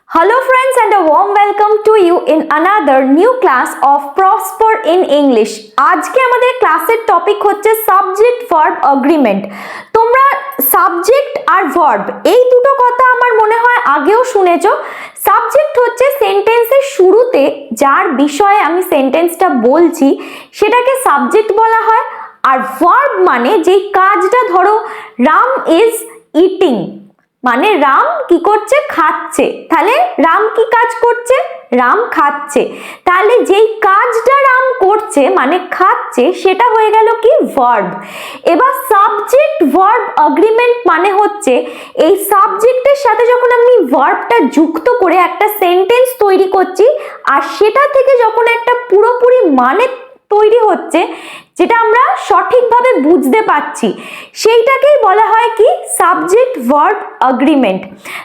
Hello friends and a warm welcome to you in another new class of Prosper in English. আজকে আমাদের ক্লাসের topic হচ্ছে subject verb agreement. তোমরা subject আর verb এই দুটো কথা আমার মনে হয় আগেও শুনেছো। সাবজেক্ট হচ্ছে সেন্টেন্সের শুরুতে যার বিষয়ে আমি সেন্টেন্সটা বলছি সেটাকে সাবজেক্ট বলা হয়। আর ভার্ব মানে যেই কাজটা, ধরো রাম ইজ ইটিং, মানে রাম কি করছে, খাচ্ছে। তাহলে রাম কি কাজ করছে, রাম খাচ্ছে। তাহলে যেই কাজটা রাম করছে মানে খাচ্ছে, সেটা হয়ে গেল কি ভার্ব। এবার সাবজেক্ট ভার্ব এগ্রিমেন্ট মানে হচ্ছে এই সাবজেক্টের সাথে যখন আমি ভার্বটা যুক্ত করে একটা সেন্টেন্স তৈরি করছি, আর সেটা থেকে যখন একটা পুরোপুরি মানে তৈরি হচ্ছে যেটা আমরা সঠিকভাবে বুঝতে পারছি, সেইটাকেই বলা হয় কি সাবজেক্ট ভার্ব এগ্রিমেন্ট।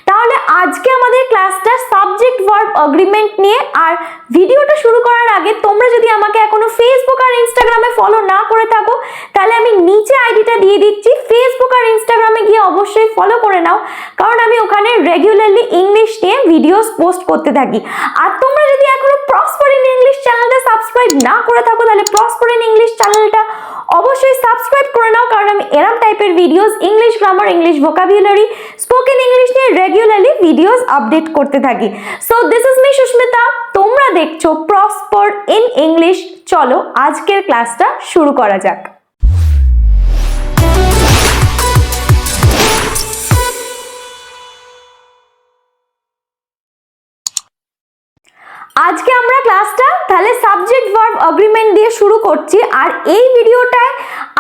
তাহলে আজকে আমাদের ক্লাসটা সাবজেক্ট ভার্ব এগ্রিমেন্ট নিয়ে। আর ভিডিওটা শুরু করার আগে তোমরা যদি আমাকে এখনো ফেসবুক আর ইনস্টাগ্রামে ফলো না করে থাকো, তাহলে আমি নিচে আইডিটা দিয়ে দিচ্ছি, ফেসবুক আর ইনস্টাগ্রামে গিয়ে অবশ্যই ফলো করে নাও, কারণ আমি ওখানে রেগুলারলি ইংলিশ নিয়ে ভিডিওস পোস্ট করতে থাকি। আর তোমরা যদি এখনো প্রসপার ইন ইংলিশ চ্যানেলটা সাবস্ক্রাইব না করে থাকো, তাহলে প্রসপার ইন ইংলিশ চ্যানেলটা অবশ্যই সাবস্ক্রাইব করে নাও, কারণ আমি এরকম টাইপের videos, English grammar, English vocabulary, spoken English নিয়ে রেগুলারলি ভিডিওস আপডেট করতে থাকি। So this is me Susmita, তোমরা দেখছো প্রসপার ইন ইংলিশ। চলো আজকের ক্লাসটা শুরু করা যাক। আজকে আমরা ক্লাসটা তাহলে সাবজেক্ট ভার্ব এগ্রিমেন্ট দিয়ে শুরু করছি। আর এই ভিডিওটায়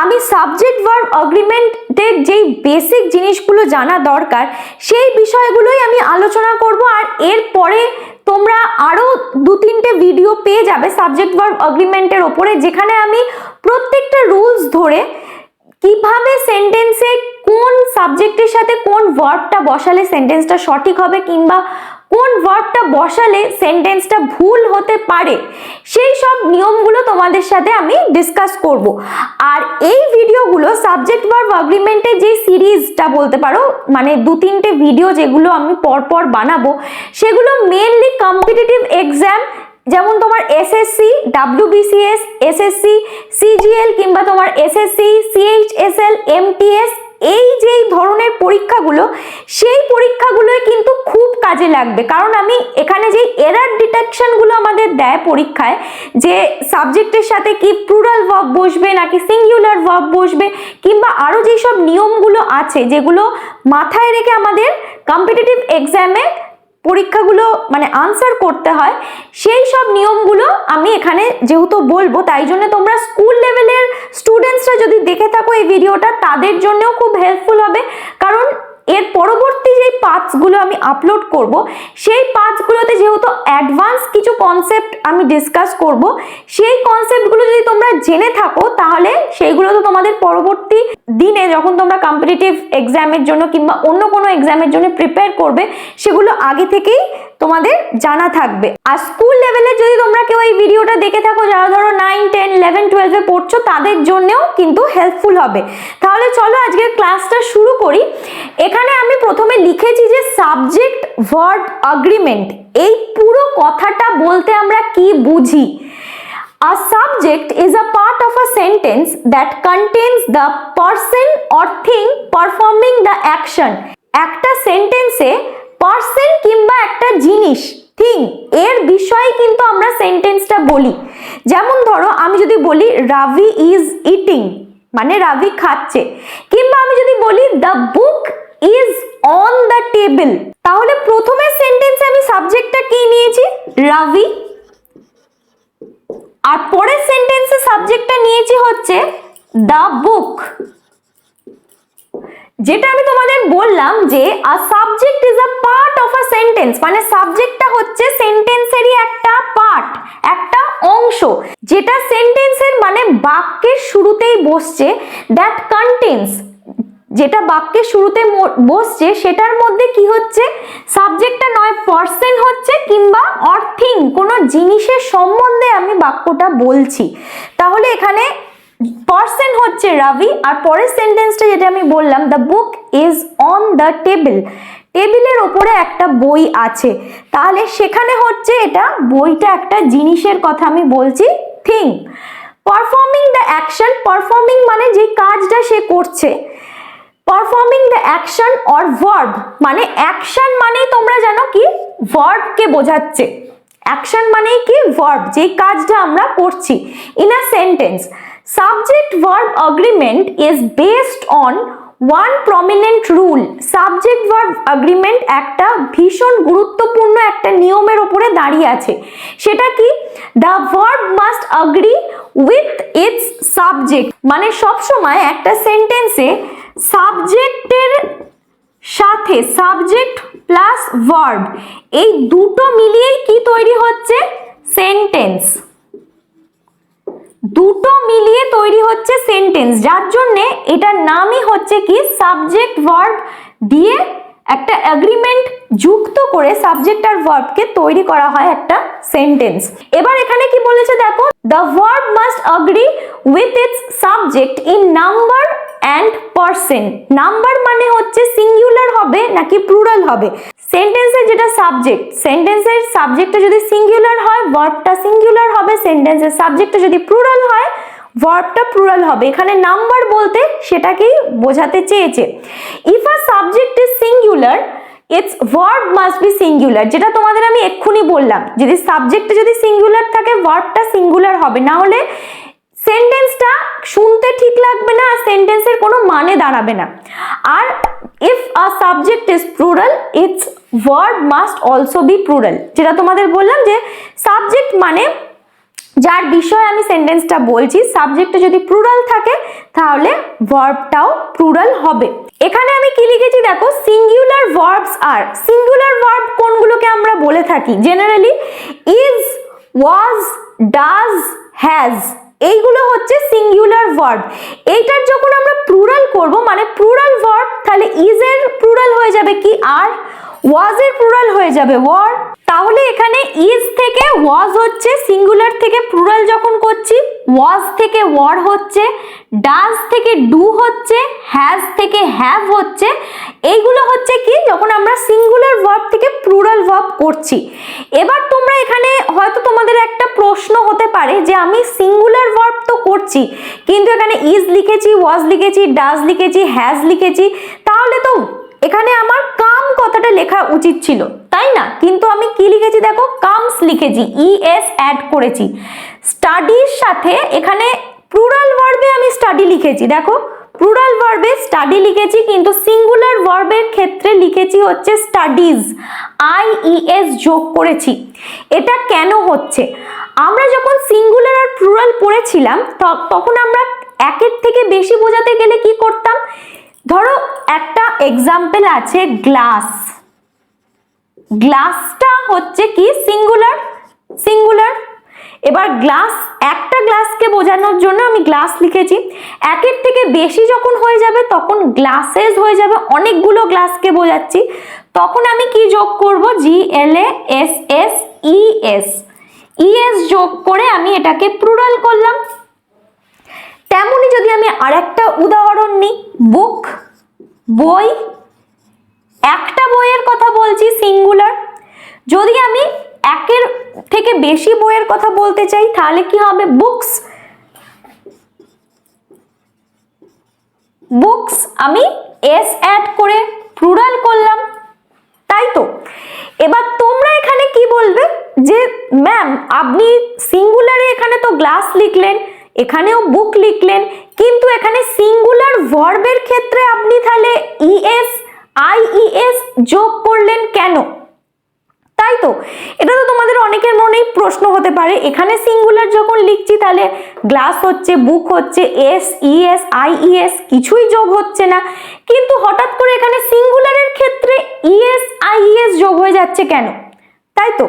আমি সাবজেক্ট ভার্ব এগ্রিমেন্টের যেই বেসিক জিনিসগুলো জানা দরকার সেই বিষয়গুলোই আমি আলোচনা করব। আর এরপরে তোমরা আরো 2-3টে ভিডিও পেয়ে যাবে সাবজেক্ট ভার্ব এগ্রিমেন্টের ওপরে, যেখানে আমি প্রত্যেকটা রুলস ধরে কিভাবে সেন্টেন্সে কোন সাবজেক্টের সাথে কোন ভার্বটা বসালে সেন্টেন্সটা সঠিক হবে, কিংবা কোন ভার্বটা বসালে সেন্টেন্সটা ভুল হতে পারে, সেই সব নিয়মগুলো তোমাদের সাথে আমি ডিসকাস করব। আর এই ভিডিওগুলো সাবজেক্ট ভার্ব এগ্রিমেন্টের যে সিরিজটা বলতে পারো, মানে 2-3টে ভিডিও যেগুলো আমি পরপর বানাবো, সেগুলো মেনলি কম্পিটিটিভ এক্সাম, যেমন তোমার এসএসসি, ডাব্লিউবিসিএস, এসএসসি সিজিএল, কিংবা তোমার এসএসসি সিএইচএসএল, এমটিএস, এই যেই ধরনের পরীক্ষাগুলো, সেই পরীক্ষাগুলোই কিন্তু খুব কাজে লাগবে। কারণ আমি এখানে যে এরার ডিটেকশনগুলো আমাদের দেয় পরীক্ষায়, যে সাবজেক্টের সাথে কি প্লুরাল ভার্ব বসবে নাকি সিঙ্গুলার ভার্ব বসবে, কিংবা আরো যেই সব নিয়মগুলো আছে যেগুলো মাথায় রেখে আমাদের কম্পিটিটিভ এক্সামে পরীক্ষাগুলো মানে আনসার করতে হয়, সেই সব নিয়মগুলো আমি এখানে যেহেতু বলবো, তাই জন্য তোমরা স্কুল লেভেলের স্টুডেন্টসরা যদি দেখে থাকো এই ভিডিওটা, তাদের জন্যও খুব হেল্পফুল হবে। কারণ এর পরবর্তী যে পার্টসগুলো আমি আপলোড করব, সেই পার্টসগুলোতে যেহেতু অ্যাডভান্স কিছু কনসেপ্ট আমি ডিসকাস করব, সেই কনসেপ্টগুলো যদি তোমরা জেনে থাকো, তাহলে সেইগুলো তো তোমাদের পরবর্তী দিনে যখন তোমরা কম্পিটিটিভ এক্সামের জন্য কিংবা অন্য কোনো এক্সামের জন্য প্রিপেয়ার করবে, সেগুলো আগে থেকেই তোমাদের জানা থাকবে। আর স্কুল লেভেলে যদি তোমরা কেউ এই ভিডিওটা দেখে থাকো, যারা ধরো 9, 10, 11, 12 এ পড়ছো, তাদের জন্যও কিন্তু হেল্পফুল হবে। তাহলে চলো আজকের ক্লাসটা শুরু করি। এখানে আমি প্রথমে লিখেছি যে সাবজেক্ট ভার্ব এগ্রিমেন্ট, এই পুরো কথাটা বলতে আমরা কি বুঝি। A subject is a part of a sentence that contains the person or thing performing the action. একটা সেন্টেন্সে পারসন কিংবা একটা জিনিস, থিং, এর বিষয়ে কিন্তু আমরা সেন্টেন্সটা বলি। যেমন ধরো আমি যদি বলি রাভি ইজ ইটিং, মানে রাভি খাচ্ছে, কিংবা আমি যদি বলি the book is on the table, তাহলে প্রথমে সেন্টেন্সে আমি সাবজেক্টটা কি নিয়েছি, রাভি, আর পরের সেন্টেন্সে সাবজেক্টটা নিয়েছি হচ্ছে দ্য বুক। যেটা আমি তোমাদের বললাম যে a subject is a part of a sentence, মানে সাবজেক্টটা হচ্ছে সেন্টেন্সেরই একটা পার্ট, একটা অংশ, যেটা সেন্টেন্সের মানে বাক্যের শুরুতেই বসছে। দ্যাট কন্টেন্স, যেটা বাক্যের শুরুতে বসছে, সেটার মধ্যে কি হচ্ছে, সাবজেক্টটা নয় পারসন হচ্ছে, কিংবা অর থিং, কোনো জিনিসের সম্বন্ধে আমি বাক্যটা বলছি। তাহলে এখানে পারসন হচ্ছে রাভি, আর পরের সেন্টেন্সটা যেটা আমি বললাম the book is on the table, টেবিলের ওপরে একটা বই আছে, তাহলে সেখানে হচ্ছে এটা বইটা একটা জিনিসের কথা আমি বলছি, thing. Performing the action, performing মানে যে কাজটা সে করছে, performing the action or verb, মানে অ্যাকশন মানে তোমরা জানো কি ভার্বকে বোঝাচ্ছে, অ্যাকশন মানেই কি ভার্ব, যে কাজটা আমরা করছি। In a sentence subject verb agreement is based on one prominent rule. Subject verb agreement একটা ভীষণ গুরুত্বপূর্ণ একটা নিয়মের উপরে দাঁড়িয়ে আছে, সেটা কি the verb must agree with its subject, মানে সবসময় একটা সেন্টেন্সে সাবজেক্টের সাথে সাবজেক্ট প্লাস ভার্ব এই দুটো মিলিয়েই কি তৈরি হচ্ছে সেন্টেন্স, দুটো মিলিয়ে তৈরি হচ্ছে সেন্টেন্স, যার জন্য এটার নামই হচ্ছে কি সাবজেক্ট ভার্ব দিয়ে একটা এগ্রিমেন্ট যুক্ত করে সাবজেক্ট আর ভার্বকে তৈরি করা হয় একটা সেন্টেন্স। এবার এখানে কি বলেছে দেখো, the verb must agree with its subject in number and person. Number মানে হচ্ছে সিঙ্গুলার হবে নাকি প্লুরাল হবে, সেন্টেন্সের যেটা সাবজেক্ট, সেন্টেন্সের সাবজেক্টটা যদি সিঙ্গুলার হয় ভার্বটা সিঙ্গুলার হবে, সেন্টেন্সের সাবজেক্টটা যদি প্লুরাল হয় ভার্বটা প্লুরাল হবে। এখানে নাম্বার বলতে সেটাকেই বোঝাতে চেয়েছে। If a subject is singular it's verb must be singular, যেটা তোমাদের আমি এক্ষুনি বললাম, যদি সাবজেক্টটা যদি সিঙ্গুলার থাকে ভার্বটা সিঙ্গুলার হবে, না হলে সেন্টেন্সটা শুনতে ঠিক লাগবে না, আর সেন্টেন্সের কোনো মানে দাঁড়াবে না। আর if a subject is plural its verb must also be plural, যেটা তোমাদের বললাম যে সাবজেক্ট মানে যার বিষয়ে আমি সেন্টেন্সটা বলছি, সাবজেক্টটা যদি প্লুরাল থাকে তাহলে ভার্বটাও প্লুরাল হবে। এখানে আমি কি লিখেছি দেখো, singular verbs are, singular verb কোনগুলোকে আমরা বলে থাকি generally is, was, does, has, এইগুলো হচ্ছে সিঙ্গুলার ভার্ব। এইটার যখন আমরা প্লুরাল করব মানে প্লুরাল ভার্ব, তাহলে ইজ এর প্লুরাল হয়ে যাবে কি আর, ওয়াজ এর প্লুরাল হয়ে যাবে ওয়ার। তাহলে এখানে ইজ থেকে ওয়াজ হচ্ছে সিঙ্গুলার থেকে প্লুরাল যখন করছি, ওয়াজ থেকে ওয়ার হচ্ছে, ডাজ থেকে ডু হচ্ছে, হ্যাজ থেকে হ্যাভ হচ্ছে, এইগুলো হচ্ছে কি যখন আমরা সিঙ্গুলার ভার্ব থেকে প্লুরাল ভার্ব করছি। এবার তোমরা এখানে হয়তো তোমাদের একটা প্রশ্ন হতে পারে যে আমি সিঙ্গুলার ভার্ব তো করছি কিন্তু এখানে ইজ লিখেছি, ওয়াজ লিখেছি, ডাজ লিখেছি, হ্যাজ লিখেছি, তাহলে তো এখানে আমার কাম কথাটা লেখা উচিত ছিল, তাই না? কিন্তু আমি কি লিখেছি দেখো, কামস লিখেছি, ইএস অ্যাড করেছি। স্টাডির সাথে এখানে প্লুরাল ভার্বে আমি স্টাডি লিখেছি, দেখো প্লুরাল ভার্বে স্টাডি লিখেছি কিন্তু সিঙ্গুলার ভার্বের ক্ষেত্রে লিখেছি হচ্ছে স্টাডিজ, আইইএস যোগ করেছি। এটা কেন হচ্ছে, আমরা যখন সিঙ্গুলার আর প্লুরাল পড়েছিলাম তখন আমরা একের থেকে বেশি বোঝাতে গেলে কি করতাম, ধরো একটা এক্সাম্পল আছে গ্লাস, গ্লাসটা হচ্ছে কি সিঙ্গুলার, সিঙ্গুলার। এবার গ্লাস, একটা গ্লাসকে বোঝানোর জন্য আমি গ্লাস লিখেছি, একের থেকে বেশি যখন হয়ে যাবে তখন গ্লাসেস হয়ে যাবে, অনেকগুলো গ্লাসকে বোঝাচ্ছি, তখন আমি কি যোগ করব, GLASS ES, ES যোগ করে আমি এটাকে প্লুরাল করলাম। তেমনি যদি আমি আরেকটা উদাহরণ নিই, বুক, বই, একটা বইয়ের কথা বলছি সিঙ্গুলার, যদি আমি একের থেকে বেশি বইয়ের কথা বলতে চাই তাহলে কি হবে, বুকস, বুকস আমি এস অ্যাড করে প্লুরাল করলাম, তাই তো? এবার তোমরা এখানে কি বলবে যে ম্যাম আপনি সিঙ্গুলারে এখানে তো গ্লাস লিখলেন, এখানেও বুক লিখলেন, কিন্তু এখানে সিঙ্গুলার ভার্বের ক্ষেত্রে আপনি তাহলে ইএস আইইএস যোগ করলেন কেন, তাই তো? এটা তো তোমাদের অনেকের মনেই প্রশ্ন হতে পারে, এখানে সিঙ্গুলার যখন লিখছি তাহলে গ্লাস হচ্ছে, বুক হচ্ছে, এস ইএস আইইএস কিছুই যোগ হচ্ছে না, কিন্তু হঠাৎ করে এখানে সিঙ্গুলারের ক্ষেত্রে ইএস আইইএস যোগ হয়ে যাচ্ছে কেন, তাই তো?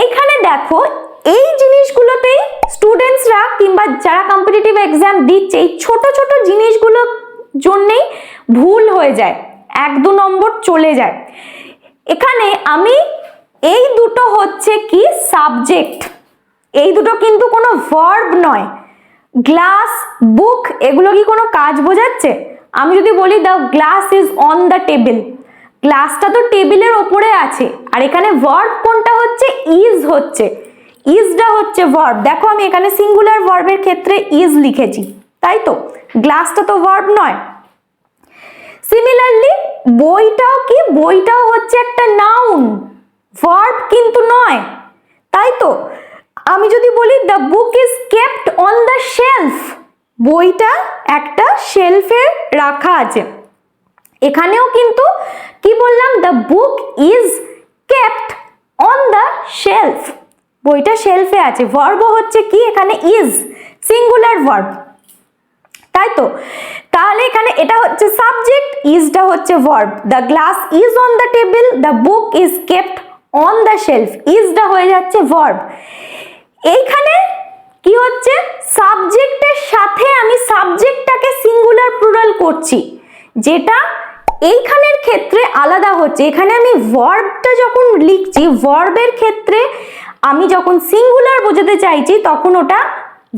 এইখানে দেখো এই জিনিসগুলোতেই স্টুডেন্টসরা কিংবা যারা কম্পিটিটিভ এক্সাম দিচ্ছে এই ছোট ছোট জিনিসগুলোর জন্যেই ভুল হয়ে যায়, 1-2 নম্বর চলে যায়। এখানে আমি এই দুটো হচ্ছে কি সাবজেক্ট, এই দুটো কিন্তু কোনো ভার্ব নয়। গ্লাস, বুক এগুলো কি কোনো কাজ বোঝাচ্ছে? আমি যদি বলি the glass is on the table, গ্লাসটা তো টেবিলের ওপরে আছে, আর এখানে ভার্ব কোনটা হচ্ছে, ইজ হচ্ছে, ইজটা হচ্ছে ভার্ব। দেখো আমি এখানে সিঙ্গুলার ভার্বের ক্ষেত্রে ইজ লিখেছি, তাই তো, গ্লাসটা তো ভার্ব নয়। সিমিলারলি বইটাও কি, বইটাও হচ্ছে একটা নাউন, ভার্ব কিন্তু নয়, তাই তো। আমি যদি বলি the book is kept on the shelf, বইটা একটা শেলফে রাখা আছে, এখানেও কিন্তু কি বললাম, the book is kept on the shelf, বইটা শেলফে আছে। ভার্ব হচ্ছে কি এখানে ইজ, সিঙ্গুলার ভার্ব, তাই তো। তাহলে এখানে এটা হচ্ছে সাবজেক্ট, ইজটা হচ্ছে verb. The glass is on the table, the book is kept on the shelf, ইজটা হয়ে যাচ্ছে ভার্ব। এইখানে কি হচ্ছে, সাবজেক্টের সাথে আমি সাবজেক্টটাকে সিঙ্গুলার প্লুরাল করছি, যেটা এইখানের ক্ষেত্রে আলাদা হচ্ছে। এখানে আমি ভার্বটা যখন লিখছি, ভার্বের ক্ষেত্রে আমি যখন সিঙ্গুলার বোঝাতে চাইছি তখন ওটা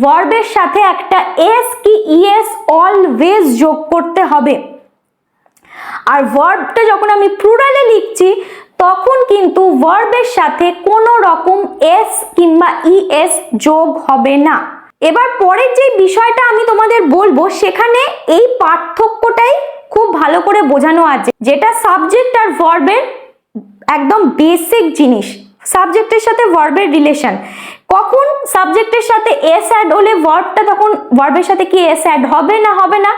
ভার্বের সাথে একটা এস কি ইএস অলওয়েজ যোগ করতে হবে, আর ভার্বটা যখন আমি প্লুরালে লিখছি তখন কিন্তু ভার্বের সাথে কোনো রকম এস কিংবা ইএস যোগ হবে না। এবার পরের যে বিষয়টা আমি তোমাদের বলবো সেখানে এই পার্থক্যটাই খুব ভালো করে বোঝানো আছে, যেটা সাবজেক্ট আর ভার্বের একদম বেসিক জিনিস, সাবজেক্টের সাথে ভার্বের রিলেশন। কখন সাবজেক্টের সাথে এস অ্যাড হলে ভার্বটা তখন ভার্বের সাথে কি এস অ্যাড হবে না, হবে না।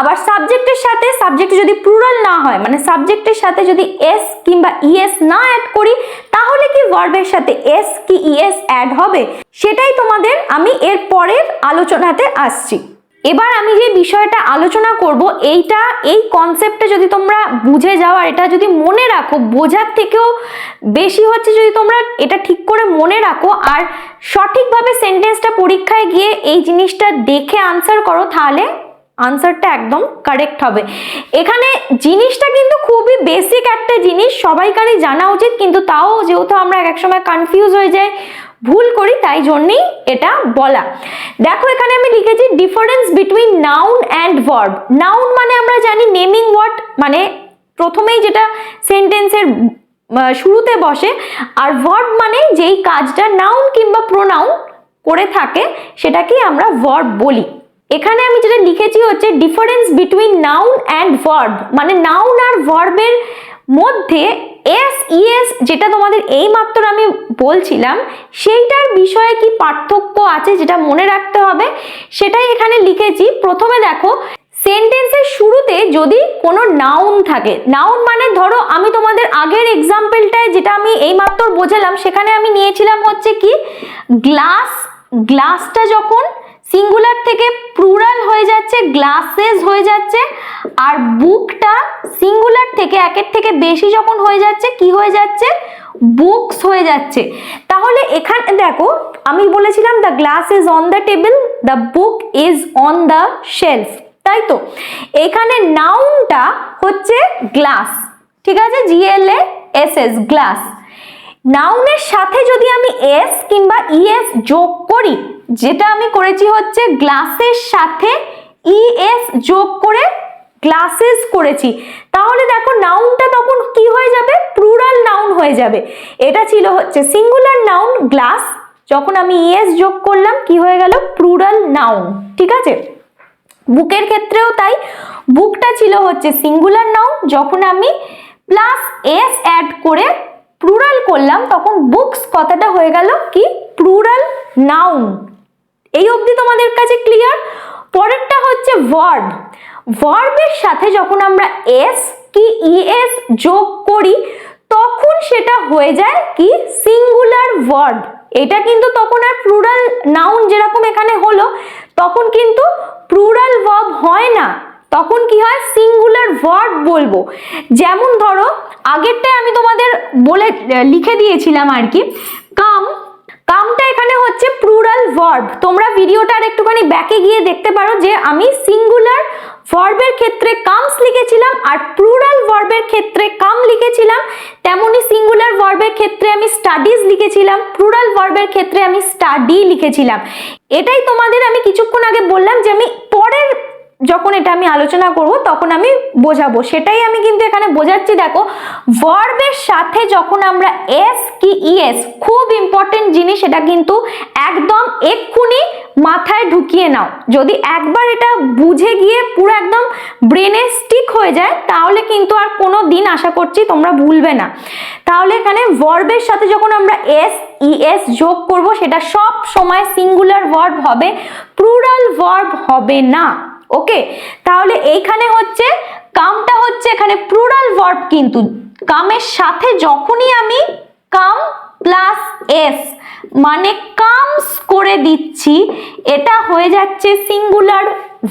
আবার সাবজেক্টের সাথে, সাবজেক্ট যদি প্লুরাল না হয়, মানে সাবজেক্টের সাথে যদি এস কিংবা ইএস না অ্যাড করি তাহলে কি ভার্বের সাথে এস কি ইএস অ্যাড হবে, সেটাই তোমাদের আমি এর পরের আলোচনাতে আসছি। এবার আমি যে বিষয়টা আলোচনা করব, এই কনসেপ্টটা যদি তোমরা বুঝে যাও আর এটা যদি মনে রাখো, বোঝার থেকেও বেশি হচ্ছে যদি তোমরা এটা ঠিক করে মনে রাখো আর সঠিকভাবে সেন্টেন্সটা পরীক্ষায় গিয়ে এই জিনিসটা দেখে আনসার করো, তাহলে আনসারটা একদম কারেক্ট হবে। এখানে জিনিসটা কিন্তু খুবই বেসিক একটা জিনিস, সবাইকারই জানা উচিত, কিন্তু তাও যেহেতু আমরা এক সময় কনফিউজ হয়ে যাই, ভুল করি, তাই জন্যই এটা বলা। দেখো এখানে আমি লিখেছি difference between noun and verb. Noun মানে আমরা জানি নেমিং ওয়ার্ড, মানে প্রথমেই যেটা সেন্টেন্সের শুরুতে বসে, আর ভার্ব মানে যেই কাজটা নাউন কিংবা প্রোনাউন করে থাকে সেটাকেই আমরা ভার্ব বলি। এখানে আমি যেটা লিখেছি হচ্ছে difference between noun and verb, মানে নাউন আর ভার্বের মধ্যে এস ইএস যেটা তোমাদের এই মাত্র আমি বলছিলাম সেইটার বিষয়ে কি পার্থক্য আছে যেটা মনে রাখতে হবে সেটাই এখানে লিখেছি। প্রথমে দেখো, সেন্টেন্সের শুরুতে যদি কোনো নাউন থাকে, নাউন মানে ধরো আমি তোমাদের আগের এক্সাম্পলটায় যেটা আমি এই মাত্র বোঝালাম সেখানে আমি নিয়েছিলাম হচ্ছে কি গ্লাস, গ্লাসটা যখন সিঙ্গুলার থেকে প্লুরাল হয়ে যাচ্ছে, গ্লাসেস হয়ে যাচ্ছে, আর বুকটা সিঙ্গুলার থেকে একের থেকে বেশি যখন হয়ে যাচ্ছে কি হয়ে যাচ্ছে, বুকস হয়ে যাচ্ছে। তাহলে এখানে দেখো আমি বলেছিলাম the glass is on the table, the book is on the shelf, তাই তো। এখানে নাউনটা হচ্ছে গ্লাস, ঠিক আছে, GLASS, গ্লাস। নাউনের সাথে যদি আমি এস কিংবা ইএস যোগ করি, যেটা আমি করেছি হচ্ছে গ্লাসের সাথে ইএস যোগ করে গ্লাসেস করেছি, তাহলে দেখো নাউনটা তখন কি হয়ে যাবে, প্লুরাল নাউন হয়ে যাবে। এটা ছিল হচ্ছে সিঙ্গুলার নাউন গ্লাস, যখন আমি ইএস যোগ করলাম কি হয়ে গেল, প্লুরাল নাউন, ঠিক আছে। বুকের ক্ষেত্রেও তাই, বুকটা ছিল হচ্ছে সিঙ্গুলার নাউন, যখন আমি প্লাস এস অ্যাড করে প্লুরাল করলাম তখন বুকস কথাটা হয়ে গেল কি, প্লুরাল নাউন। এই অবধি তোমাদের কাছে ক্লিয়ার? পরেরটা হচ্ছে ভার্ব। ভার্বের সাথে যখন আমরা এস কি ইএস যোগ করি তখন সেটা হয়ে যায় কি, সিঙ্গুলার ভার্ব। এটা কিন্তু তখন আর প্লুরাল নাউন যেরকম এখানে হলো তখন কিন্তু প্লুরাল ভার্ব হয় না, তখন কি হয়, সিঙ্গুলার ভার্ব বলবো। যেমন ধরো আগেরটায় আমি তোমাদের বলে লিখে দিয়েছিলাম আর কি, কাম, কামটা এখানে হচ্ছে প্লুরাল ভার্ব। তোমরা ভিডিওটা আর একটুখানি ব্যাকে গিয়ে দেখতে পারো যে আমি সিঙ্গুলার ভার্বের ক্ষেত্রে কামস লিখেছিলাম আর প্লুরাল ভার্বের ক্ষেত্রে কাম লিখেছিলাম, তেমনি সিঙ্গুলার ভার্বের ক্ষেত্রে আমি স্টাডিজ লিখেছিলাম, প্লুরাল ভার্বের ক্ষেত্রে আমি স্টাডি লিখেছিলাম। এটাই তোমাদের আমি কিছুক্ষণ আগে বললাম যে আমি পরের যখন এটা আমি আলোচনা করব তখন আমি বোঝাবো, সেটাই আমি কিন্তু এখানে বোঝাচ্ছি। দেখো, ভার্বের সাথে যখন আমরা এস কি ইএস, খুব ইম্পর্টেন্ট জিনিস, এটা কিন্তু একদম এক্ষুনি মাথায় ঢুকিয়ে নাও। যদি একবার এটা বুঝে গিয়ে পুরো একদম ব্রেনে স্টিক হয়ে যায় তাহলে কিন্তু আর কোনো দিন আশা করছি তোমরা ভুলবে না। তাহলে এখানে ভার্বের সাথে যখন আমরা এস ইএস যোগ করব সেটা সব সময় সিঙ্গুলার ভার্ব হবে, প্লুরাল ভার্ব হবে না। ওকে, তাহলে এইখানে হচ্ছে কামটা হচ্ছে এখানে প্লুরাল ভার্ব, কিন্তু কামের সাথে যখনই আমি কাম প্লাস এস মানে কামস করে দিচ্ছি, এটা হয়ে যাচ্ছে সিঙ্গুলার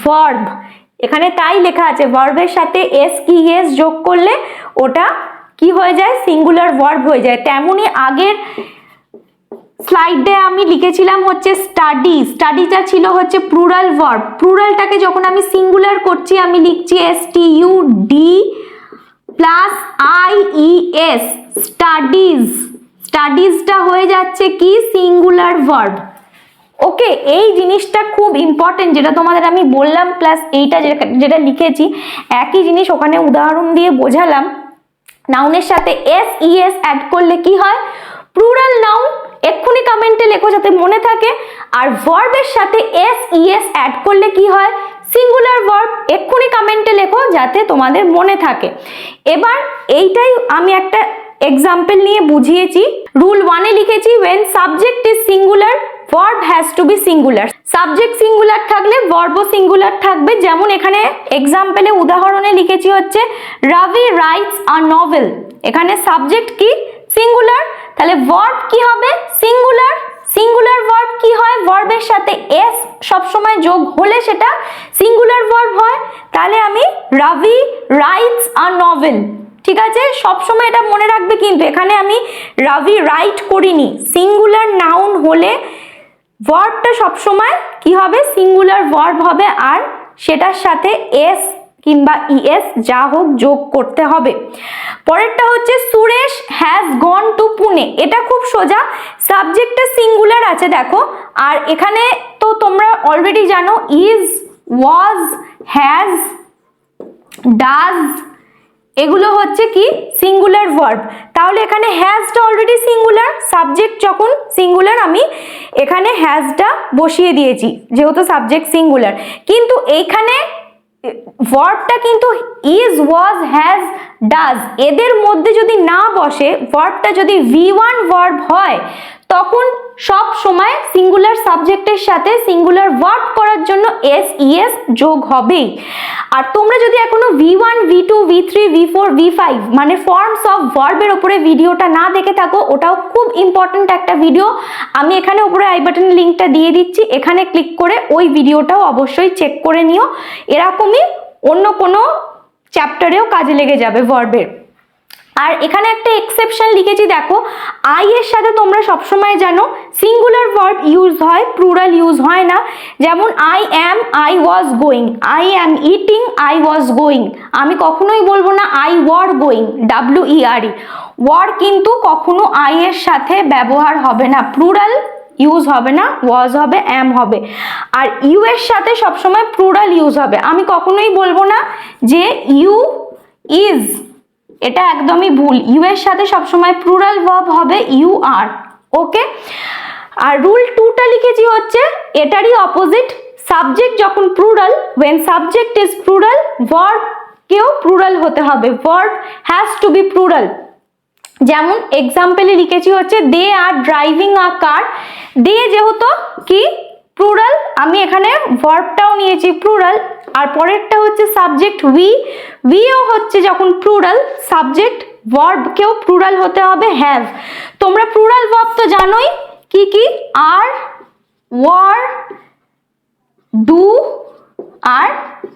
ভার্ব। এখানে তাই লেখা আছে ভার্বের সাথে এস কি এস যোগ করলে ওটা কি হয়ে যায়, সিঙ্গুলার ভার্ব হয়ে যায়। তেমনি আগের স্লাইডে আমি লিখেছিলাম হচ্ছে স্টাডি, স্টাডিটা ছিল হচ্ছে প্লুরাল ভার্ব, প্লুরালটাকে যখন আমি সিঙ্গুলার করছি আমি লিখছি STUD প্লাস IES, স্টাডিজ, স্টাডিজটা হয়ে যাচ্ছে কি সিঙ্গুলার ভার্ব। ওকে, এই জিনিসটা খুব ইম্পর্টেন্ট, যেটা তোমাদের আমি বললাম প্লাস এইটা যেটা লিখেছি একই জিনিস ওখানে উদাহরণ দিয়ে বোঝালাম। নাউনের সাথে SES অ্যাড করলে কি হয়, প্লুরাল নাউন, এক্ষুনি কমেন্টে লেখো যাতে মনে থাকে। আর ভার্বের সাথে SES অ্যাড করলে কি হয়, সিঙ্গুলার ভার্ব, এক্ষুনি কমেন্টে লেখো যাতে তোমাদের মনে থাকে। এবার এইটাই আমি একটা এক্সাম্পল নিয়ে বুঝিয়েছি। রুল 1-এ লিখেছি when subject is singular verb has to be singular, subject singular থাকলে ভার্বও সিঙ্গুলার থাকবে। যেমন এখানে এক্সাম্পলে উদাহরণে লিখেছি হচ্ছে রাভি রাইটস আ নভেল, এখানে সাবজেক্ট কি সিঙ্গুলার, তাহলে ভার্ব কি হবে সিঙ্গুলার। সিঙ্গুলার ভার্ব কি হয়, ভার্বের সাথে এস সবসময় যোগ হলে সেটা সিঙ্গুলার ভার্ব হয়। তাহলে আমি রাভি রাইটস আ নভেল, ঠিক আছে, সবসময় এটা মনে রাখবে। কিন্তু এখানে আমি রাভি রাইট করিনি, সিঙ্গুলার নাউন হলে ভার্বটা সবসময় কি হবে, সিঙ্গুলার ভার্ব হবে, আর সেটার সাথে এস কিংবা ইএস যা হোক যোগ করতে হবে। পরেরটা হচ্ছে Suresh has gone to Pune, এটা খুব সোজা, সাবজেক্টটা সিঙ্গুলার আছে দেখো, আর এখানে তো তোমরা অলরেডি জানো ইজ, ওয়াজ, হ্যাজ, ডাজ, এগুলো হচ্ছে কি সিঙ্গুলার ভার্ব। তাহলে এখানে হ্যাজটা অলরেডি সিঙ্গুলার, সাবজেক্ট যখন সিঙ্গুলার আমি এখানে হ্যাজটা বসিয়ে দিয়েছি যেহেতু সাবজেক্ট সিঙ্গুলার। কিন্তু এইখানে ভার্বটা কিন্তু ইজ, ওয়াজ, হ্যাজ, ডাজ এদের মধ্যে যদি না বসে, ভার্বটা যদি V1 ভার্ব হয় তখন সব সময় সিঙ্গুলার সাবজেক্টের সাথে সিঙ্গুলার ভার্ব করার জন্য SES যোগ হবেই। আর তোমরা যদি এখনো V1, V2, V3, V4, V5 মানে ফর্মস অফ ভার্বের উপরে ভিডিওটা না দেখে থাকো, ওটাও খুব ইম্পর্টেন্ট একটা ভিডিও, আমি এখানে উপরে আই বাটনের লিঙ্কটা দিয়ে দিচ্ছি, এখানে ক্লিক করে ওই ভিডিওটাও অবশ্যই চেক করে নিও। এরকমই অন্য কোনো চ্যাপ্টারেও কাজে লেগে যাবে ভার্বের। আর এখানে একটা এক্সেপশন লিখেছি দেখো, আই এর সাথে তোমরা সবসময় জানো সিঙ্গুলার ভার্ব ইউজ হয়, প্লুরাল ইউজ হয় না। যেমন I am, I was going, I am eating, I was going, আমি কখনোই বলবো না I were going, WERE, were কিন্তু কখনো আই এর সাথে ব্যবহার হবে না, প্লুরাল ইউজ হবে না, ওয়াজ হবে, অ্যাম হবে। আর ইউ এর সাথে সবসময় প্লুরাল ইউজ হবে, আমি কখনোই বলবো না যে ইউ ইজ, এটা একদমই ভুল, ইউ এর সাথে সবসময় প্লুরাল ভার্ব হবে ইউ আর। ওকে, আর রুল 2টা লিখেছি হচ্ছে এটারই অপোজিট, সাবজেক্ট যখন plural, when subject is plural verb কেও প্লুরাল হতে হবে, verb has to be plural। যেমন এক্সাম্পলে লিখেছি হচ্ছে দে আর ড্রাইভিং আ কার, দে যেহেতু কি প্লুরাল, আমি এখানে ভার্বটাও নিয়েছি প্লুরাল। আর পরেরটা হচ্ছে সাবজেক্ট উইও হচ্ছে যখন প্লুরাল, সাবজেক্ট ভার্ব কেও প্লুরাল হতে হবে হ্যাভ। তোমরা প্লুরাল ভার্ব তো জানোই কি কি, আর, ওয়ার, ডু আর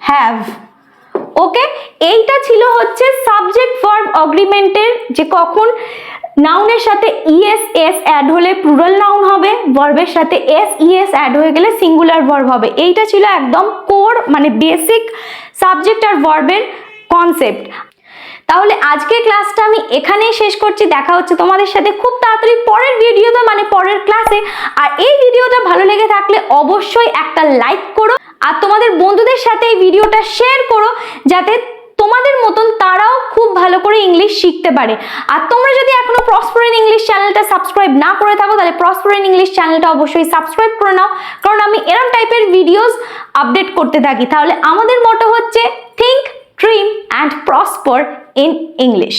হ্যাভ। ওকে, এইটা ছিল হচ্ছে সাবজেক্ট ভার্ব অ্যাগ্রিমেন্টের, যে কখন নাউনের সাথে ESS অ্যাড হলে প্লুরাল নাউন হবে, ভার্বের সাথে SES অ্যাড হয়ে গেলে সিঙ্গুলার ভার্ব হবে। এইটা ছিল একদম কোর মানে বেসিক সাবজেক্ট আর ভার্বের কনসেপ্ট। তাহলে আজকের ক্লাসটা আমি এখানেই শেষ করছি, দেখা হচ্ছে তোমাদের সাথে খুব তাড়াতাড়ি পরের ভিডিওতে মানে পরের ক্লাসে। আর এই ভিডিওটা ভালো লেগে থাকলে অবশ্যই একটা লাইক করো আর তোমাদের বন্ধুদের সাথে এই ভিডিওটা শেয়ার করো, যাতে তোমাদের মতন তারাও খুব ভালো করে ইংলিশ শিখতে পারে। আর তোমরা যদি এখনো প্রসপার ইন ইংলিশ চ্যানেলটা সাবস্ক্রাইব না করে থাকো, তাহলে প্রসপার ইন ইংলিশ চ্যানেলটা অবশ্যই সাবস্ক্রাইব করে নাও, কারণ আমি এরকম টাইপের ভিডিওস আপডেট করতে থাকি। তাহলে আমাদের মটো হচ্ছে think, dream and prosper in English.